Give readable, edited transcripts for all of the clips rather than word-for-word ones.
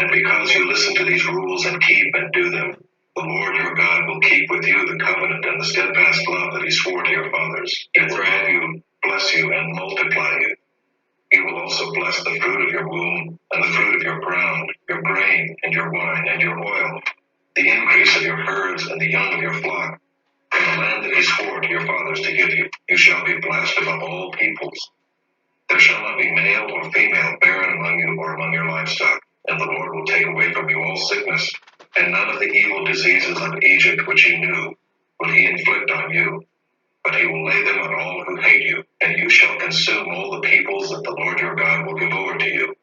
And because you listen to these rules and keep and do them, the Lord your God will keep with you the covenant and the steadfast love that he swore to your fathers. He will love you, bless you, and multiply you. He will also bless the fruit of your womb, and the fruit of your ground, your grain, and your wine, and your oil, the increase of your herds, and the young of your flock, from the land that he swore to your fathers to give you. You shall be blessed above all peoples. There shall not be male or female barren among you or among your livestock, and the Lord will take away from you all sickness, and none of the evil diseases of Egypt which you knew will he inflict on you. But he will lay them on all who hate you, and you shall consume all the peoples that the Lord your God will give over to you.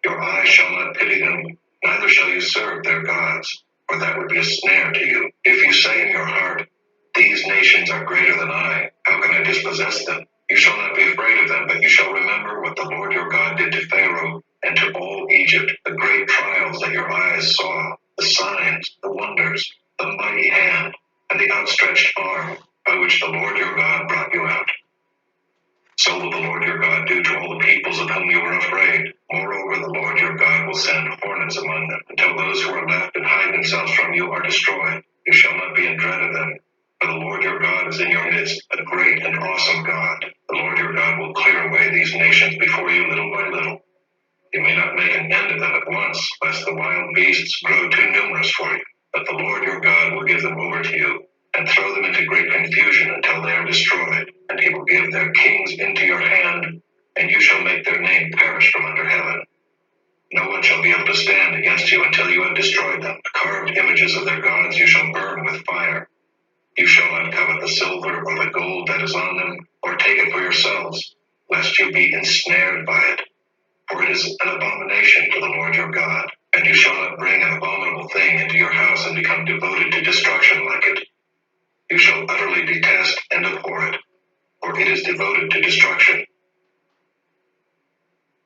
Your eyes shall not pity them, neither shall you serve their gods, for that would be a snare to you. If you say in your heart, these nations are greater than I, how can I dispossess them? You shall not be afraid of them, but you shall remember what the Lord your God did to Pharaoh and to all Egypt, the great trials that your eyes saw, the signs, the wonders, the mighty hand, and the outstretched arm, by which the Lord your God brought you out. So will the Lord your God do to all the peoples of whom you were afraid. Moreover, the Lord your God will send hornets among them, until those who are left and hide themselves from you are destroyed. You shall not be in dread of them, for the Lord your God is in your midst, a great and awesome God. The Lord your God will clear away these nations before you little by little. You may not make an end of them at once, lest the wild beasts grow too numerous for you. But the Lord your God will give them over to you, and throw them into great confusion until they are destroyed. And he will give their kings into your hand, and you shall make their name perish from under heaven. No one shall be able to stand against you until you have destroyed them. The carved images of their gods you shall burn with fire. You shall not covet the silver or the gold that is on them, or take it for yourselves, lest you be ensnared by it. For it is an abomination to the Lord your God. And you shall not bring an abominable thing into your house and become devoted to destruction like it. You shall utterly detest and abhor it, for it is devoted to destruction.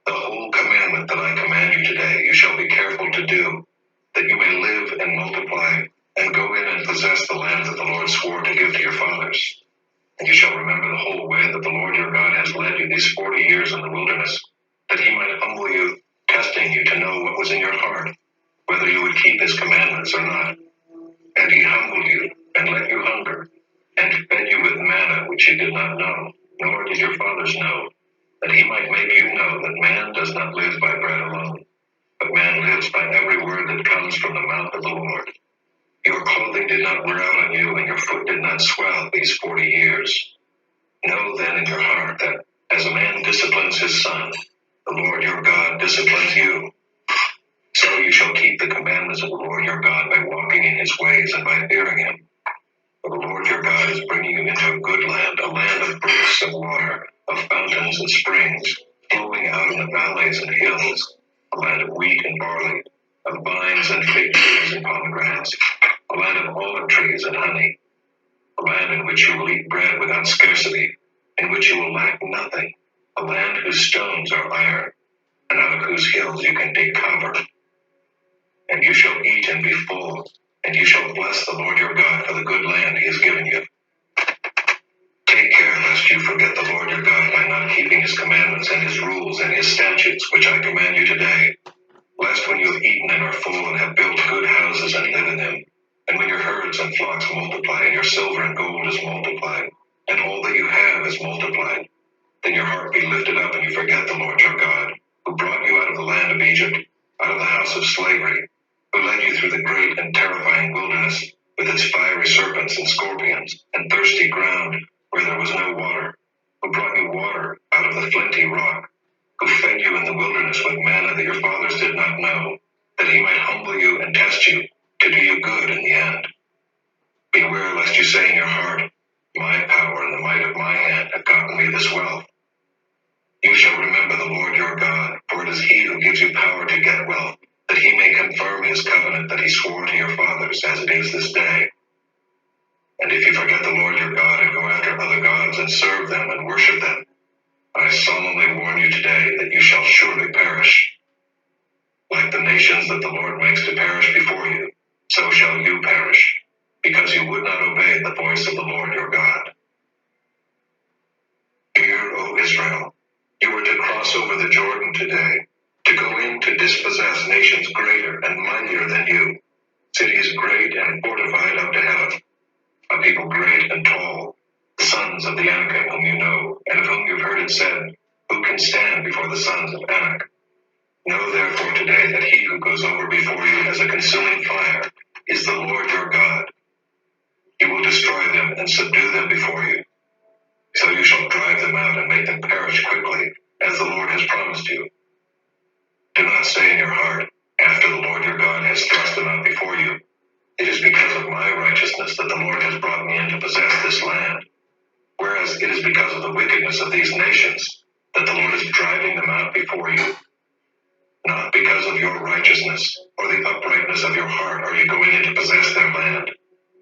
The whole commandment that I command you today you shall be careful to do, that you may live and multiply, and go in and possess the land that the Lord swore to give to your fathers. And you shall remember the whole way that the Lord your God has led you these 40 years in the wilderness, that he might humble you, testing you to know what was in your heart, whether you would keep his commandments or not. And he humbled you, and let you hunger, and fed you with manna which you did not know, nor did your fathers know, that he might make you know that man does not live by bread alone, but man lives by every word that comes from the mouth of the Lord. Your clothing did not wear out on you, and your foot did not swell these 40 years. Know then in your heart that, as a man disciplines his son, the Lord your God disciplines you. So you shall keep the commandments of the Lord your God by walking in his ways and by fearing him. For the Lord your God is bringing you into a good land, a land of brooks of water, of fountains and springs, flowing out in the valleys and hills, a land of wheat and barley, of vines and fig trees and pomegranates, a land of olive trees and honey, a land in which you will eat bread without scarcity, in which you will lack nothing, a land whose stones are iron, and out of whose hills you can dig copper. And you shall eat and be full, and you shall bless the Lord your God for the good land he has given you. Take care lest you forget the Lord your God by not keeping his commandments and his rules and his statutes, which I command you today, lest when you have eaten and are full and have built good houses and live in them, and when your herds and flocks multiply, and your silver and gold is multiplied, and all that you have is multiplied, then your heart be lifted up and you forget the Lord your God, who brought you out of the land of Egypt, out of the house of slavery, who led you through the great and terrifying wilderness with its fiery serpents and scorpions, and thirsty ground where there was no water, who brought you water out of the flinty rock, who fed you in the wilderness with manna that your fathers did not know, that he might humble you and test you, to do you good in the end. Beware lest you say in your heart, my power and the might of my hand have gotten me this wealth. You shall remember the Lord your God, for it is he who gives you power to get wealth, that he may confirm his covenant that he swore to your fathers, as it is this day. And if you forget the Lord your God and go after other gods and serve them and worship them, I solemnly warn you today that you shall surely perish. Like the nations that the Lord makes to perish before you, so shall you perish, because you would not obey the voice of the Lord your God. Hear, O Israel, you are to cross over the Jordan today, to go in to dispossess nations greater and mightier than you, cities great and fortified up to heaven, a people great and tall, the sons of the Anakim whom you know, and of whom you've heard it said, who can stand before the sons of Anak? Know therefore today that he who goes over before you as a consuming fire is the Lord your God. He will destroy them and subdue them before you. So you shall drive them out and make them perish quickly, as the Lord has promised you. Do not say in your heart, after the Lord your God has thrust them out before you, it is because of my righteousness that the Lord has brought me in to possess this land. Whereas it is because of the wickedness of these nations that the Lord is driving them out before you. Not because of your righteousness or the uprightness of your heart are you going in to possess their land,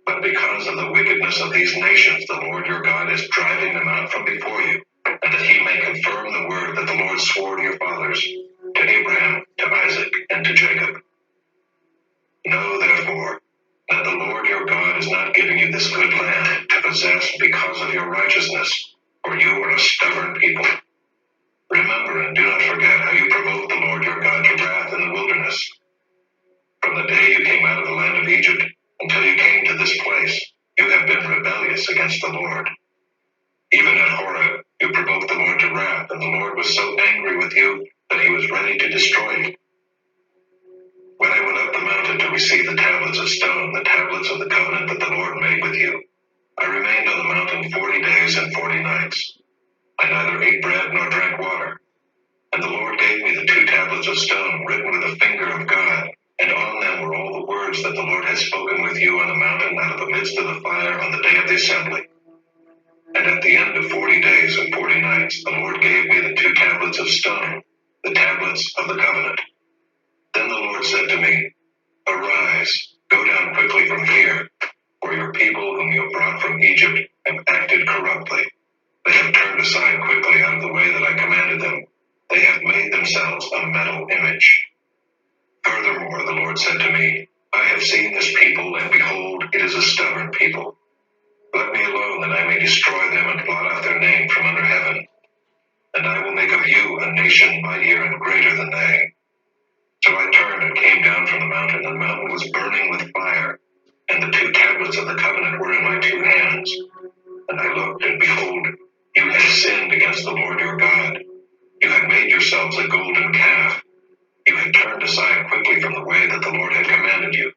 but because of the wickedness of these nations the Lord your God is driving them out from before you, and that he may confirm the word that the Lord swore to your fathers, to Abraham, to Isaac, and to Jacob. Know therefore that the Lord your God is not giving you this good land to possess because of your righteousness, for you are a stubborn people. Remember and do not forget how you provoked the Lord your God to wrath in the wilderness. From the day you came out of the land of Egypt until you came to this place, you have been rebellious against the Lord. Even at Horeb, you provoked the Lord to wrath, and the Lord was so angry with you that he was ready to destroy you. When I went up the mountain to receive the tablets of stone, the tablets of the covenant that the Lord made with you, I remained on the mountain 40 days and 40 nights. I neither ate bread nor drank water. And the Lord gave me the 2 tablets of stone written with the finger of God, and on them were all the words that the Lord had spoken with you on the mountain out of the midst of the fire on the day of the assembly. And at the end of 40 days and 40 nights, the Lord gave me the 2 tablets of stone, the tablets of the covenant. Then the Lord said to me, Arise, go down quickly from here, for your people whom you have brought from Egypt have acted corruptly. They have turned aside quickly out of the way that I commanded them. They have made themselves a metal image. Furthermore, the Lord said to me, I have seen this people, and behold, it is a stubborn people. Let me alone, that I may destroy them and blot out their name from under heaven. And I will make of you a nation mightier and greater than they. So I turned and came down from the mountain, and the mountain was burning with fire, and the 2 tablets of the covenant were in my 2 hands. And I looked, and behold, you had sinned against the Lord your God. You had made yourselves a golden calf. You had turned aside quickly from the way that the Lord had commanded you.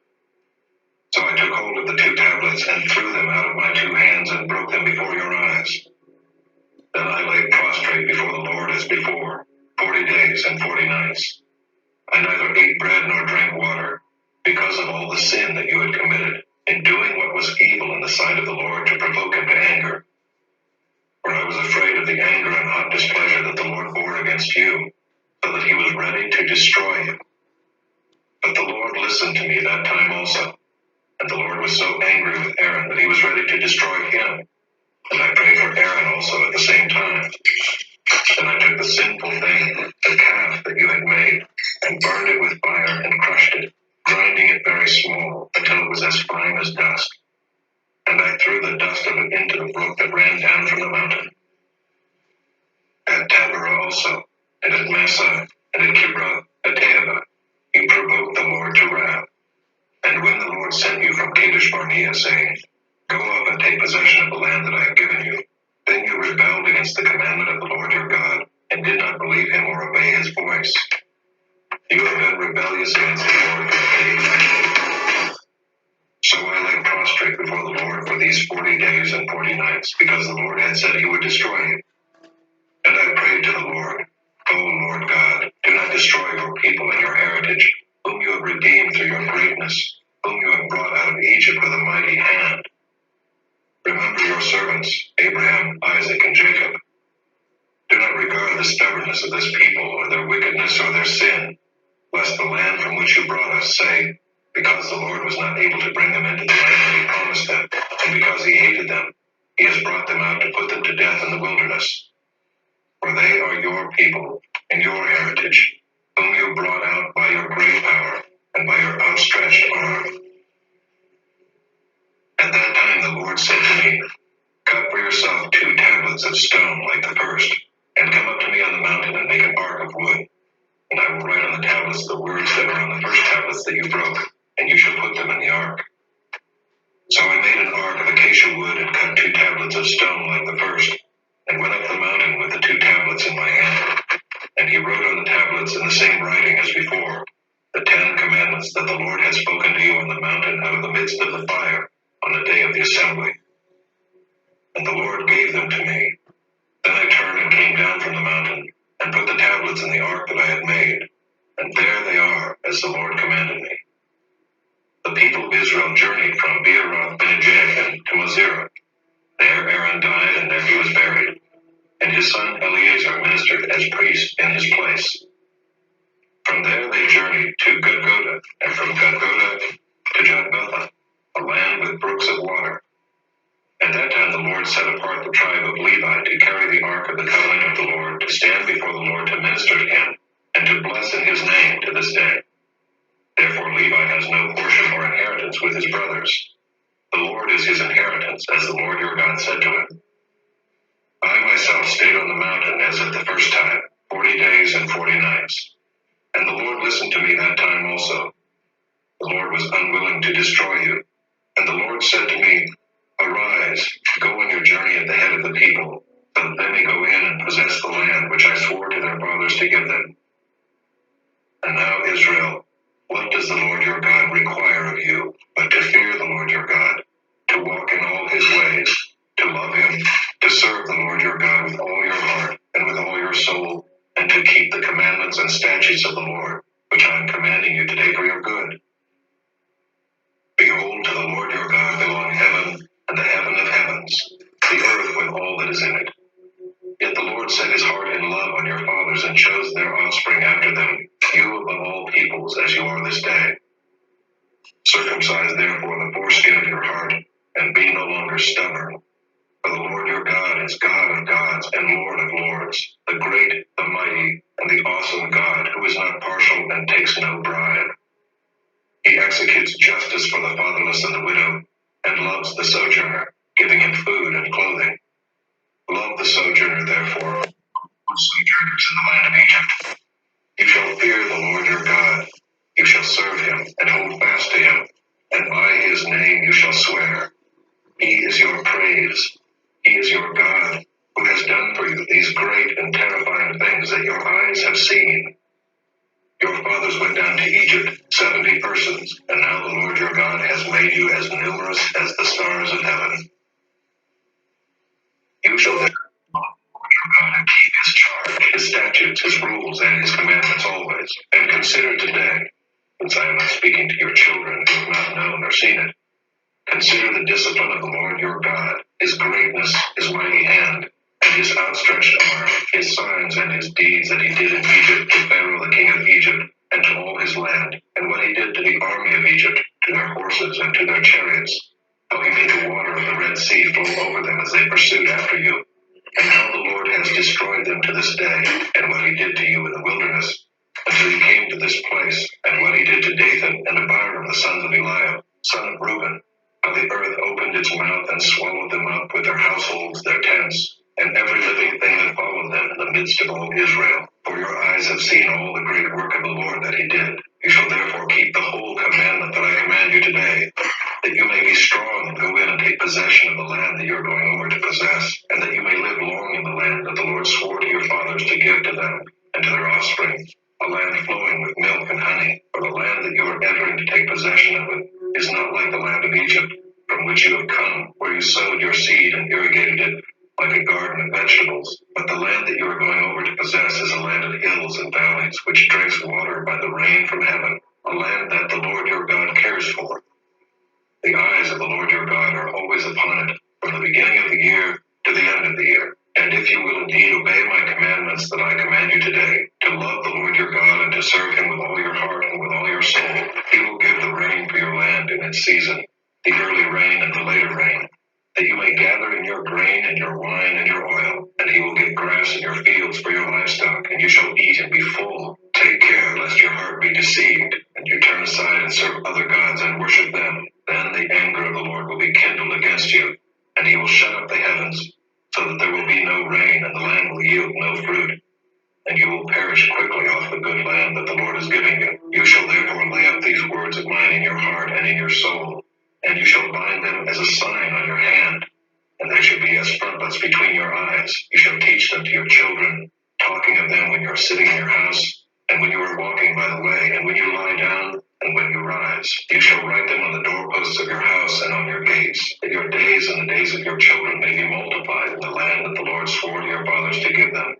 So I took hold of the 2 tablets and threw them out of my 2 hands and broke them before your eyes. Then I lay prostrate before the Lord as before, 40 days and 40 nights. I neither ate bread nor drank water, because of all the sin that you had committed in doing what was evil in the sight of the Lord to provoke him to anger. For I was afraid of the anger and hot displeasure that the Lord bore against you, so that he was ready to destroy you. But the Lord listened to me that time also, and the Lord was so angry with Aaron that he was ready to destroy him. And I prayed for Aaron also at the same time. Then I took the sinful thing, the calf that you had made, and burned it with fire and crushed it, grinding it very small, until it was as fine as dust. And I threw the dust of it into the brook that ran down from the mountain. At Taberah also, and at Massah, and at Kibroth, at Taabah, you provoked the Lord to wrath. And when the Lord sent you from Kadesh Barnea, saying, Go up and take possession of the land that I have given you, then you rebelled against the commandment of the Lord your God, and did not believe him or obey his voice. You have been rebellious against the Lord from the day you entered. So I lay prostrate before the Lord for these 40 days and 40 nights, because the Lord had said he would destroy you. And I prayed to the Lord, O Lord God, do not destroy your people and your heritage, whom you have redeemed through your greatness, whom you have brought out of Egypt with a mighty hand. Remember your servants, Abraham, Isaac, and Jacob. Do not regard the stubbornness of this people, or their wickedness, or their sin, lest the land from which you brought us say, because the Lord was not able to bring them into the land that he promised them, and because he hated them, he has brought them out to put them to death in the wilderness. For they are your people and your heritage, whom you brought out by your great power and by your outstretched arm. At that time the Lord said to me, Cut for yourself 2 tablets of stone like the first, and come up to me on the mountain and make an ark of wood. And I will write tablets the words that are on the first tablets that you broke, and you shall put them in the ark. So I made an ark of acacia wood and cut 2 tablets of stone like the first, and went up the mountain with the 2 tablets in my hand. And he wrote on the tablets in the same writing as before, the 10 commandments that the Lord had spoken to you on the mountain out of the midst of the fire on the day of the assembly. And the Lord gave them to me. Then I turned and came down from the mountain, and put the tablets in the ark that I had made, and there they are, as the Lord commanded me. The people of Israel journeyed from Beeroth-ben-Jamin to Mosera. There Aaron died, and there he was buried, and his son Eleazar ministered as priest in his place. From there they journeyed to Gudgoda, and from Gudgoda to Jotbatha, a land with brooks of water. At that time the Lord set apart the tribe of Levi to carry the ark of the covenant of the Lord, to stand before the Lord to minister to him, and to bless in his name to this day. Therefore Levi has no portion or inheritance with his brothers. The Lord is his inheritance, as the Lord your God said to him. I myself stayed on the mountain as at the first time, 40 days and 40 nights. And the Lord listened to me that time also. The Lord was unwilling to destroy you. And the Lord said to me, Arise, go on your journey at the head of the people, so that they may go in and possess the land which I swore to their fathers to give them. And now, Israel, what does the Lord your God require of you, but to fear the Lord your God, to walk in all his ways, to love him, to serve the Lord your God with all your heart and with all your soul, and to keep the commandments and statutes of the Lord, which I am commanding you today for your good? Behold, to the Lord your God belong heaven and the heaven of heavens, the earth with all that is in it. Yet the Lord set his heart in love on your fathers and chose their offspring after them, you above all peoples as you are this day. Circumcise therefore the foreskin of your heart, and be no longer stubborn. For the Lord your God is God of gods and Lord of lords, the great, the mighty, and the awesome God, who is not partial and takes no bribe. He executes justice for the fatherless and the widow, and loves the sojourner, giving him food and clothing. Love the sojourner, therefore, sojourners in the land of Egypt. You shall fear the Lord your God. You shall serve him and hold fast to him, and by his name you shall swear. He is your praise. He is your God, who has done for you these great and terrifying things that your eyes have seen. Your fathers went down to Egypt, 70 persons, and now the Lord your God has made you as numerous as the stars of heaven. You shall therefore love the Lord your God and keep his charge, his statutes, his rules, and his commandments always. And consider today, since I am not speaking to your children who have not known or seen it, consider the discipline of the Lord your God, his greatness, his mighty hand, and his outstretched arm, his signs and his deeds that he did in Egypt to Pharaoh the king of Egypt, and to all his land, and what he did to the army of Egypt, to their horses and to their chariots, how he made the water of the Red Sea flow over them as they pursued after you, and how the Lord has destroyed them to this day, and what he did to you in the wilderness, until you came to this place, and what he did to Dathan and Abiram the sons of Eliab, son of Reuben, how the earth opened its mouth and swallowed them up with their households, their tents, and every living thing that followed them in the midst of all Israel. For your eyes have seen all the great work of the Lord that he did. You shall therefore keep the whole commandment that I command you today, that you may be strong and go in and take possession of the land that you are going over to possess, and that you may live long in the land that the Lord swore to your fathers to give to them and to their offspring, a land flowing with milk and honey. For the land that you are entering to take possession of it is not like the land of Egypt, from which you have come, where you sowed your seed and irrigated it like a garden of vegetables. But the land that you are going over to possess is a land of hills and valleys, which drinks water by the rain from heaven, a land that the Lord your God cares for. The eyes of the Lord your God are always upon it, from the beginning of the year to the end of the year. And if you will indeed obey my commandments that I command you today, to love the Lord your God and to serve him with all your heart and with all your soul, he will give the rain for your land in its season, the early rain and the later rain, that you may gather in your grain and your wine and your oil, and he will give grass in your fields for your livestock, and you shall eat and be full. Take care lest your heart be deceived, and you turn aside and serve other gods and worship them. Then the anger of the Lord will be kindled against you, and he will shut up the heavens, so that there will be no rain, and the land will yield no fruit, and you will perish quickly off the good land. land that the Lord is giving you. You shall therefore lay up these words of mine in your heart and in your soul, and you shall bind them as a sign on your hand, and they shall be as frontlets between your eyes. You shall teach them to your children, talking of them when you are sitting in your house, and when you are walking by the way, and when you lie down, and when you rise. You shall write them on the doorposts of your house and on your gates, that your days and the days of your children may be multiplied in the land that the Lord swore to your fathers to give them,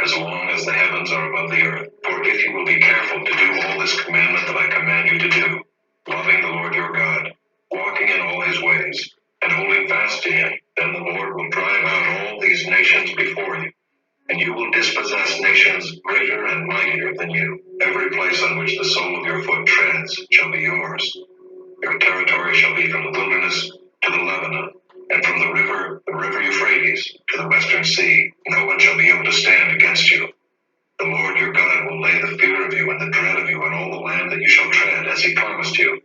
as long as the heavens are above the earth. For if you will be careful to do all this commandment that I command you to do, loving the Lord your God, walking in all his ways, and holding fast to him, then the Lord will drive out all these nations before you, and you will dispossess nations greater and mightier than you. Every place on which the sole of your foot treads shall be yours. Your territory shall be from the wilderness to the Lebanon, and from the river Euphrates, to the western sea. No one shall be able to stand against you. The Lord your God will lay the fear of you and the dread of you in all the land that you shall tread, as he promised you.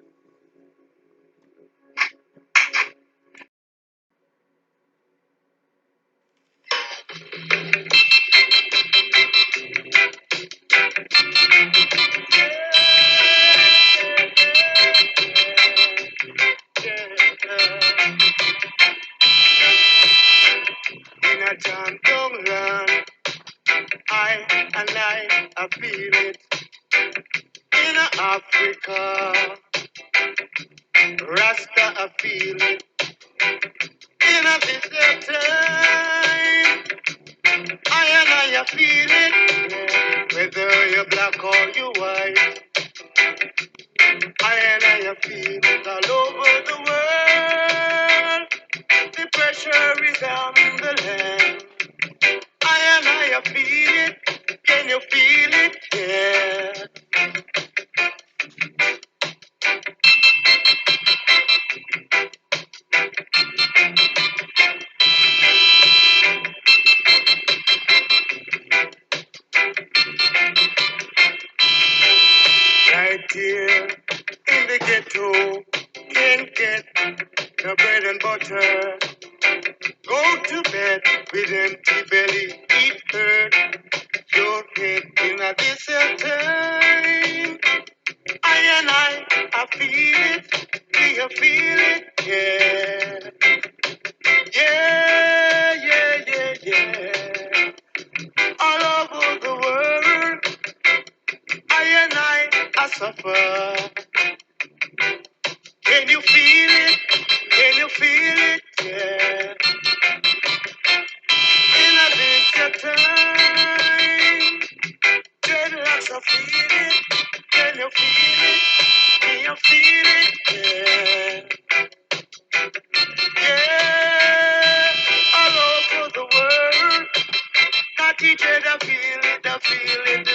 In a jam young land, I feel it. In Africa, Rasta, I feel it. In a this time, I feel it. Yeah. Whether you're black or you white, I feel it all over the world. The pressure is on the land. I feel it. Can you feel it? Yeah. Right here in the ghetto, can't get the bread and butter. Go to bed with empty belly, eat hurt your head in a desert time. I feel it, do you feel it? Yeah. Yeah, yeah, yeah, yeah. All over the world, I suffer. Can you feel it? Can you feel it? Yeah. In a winter time, dreadlocks, I feel it. Can you feel it? Can you feel it? Yeah. Yeah. All over the world, not each other feel it, I feel it.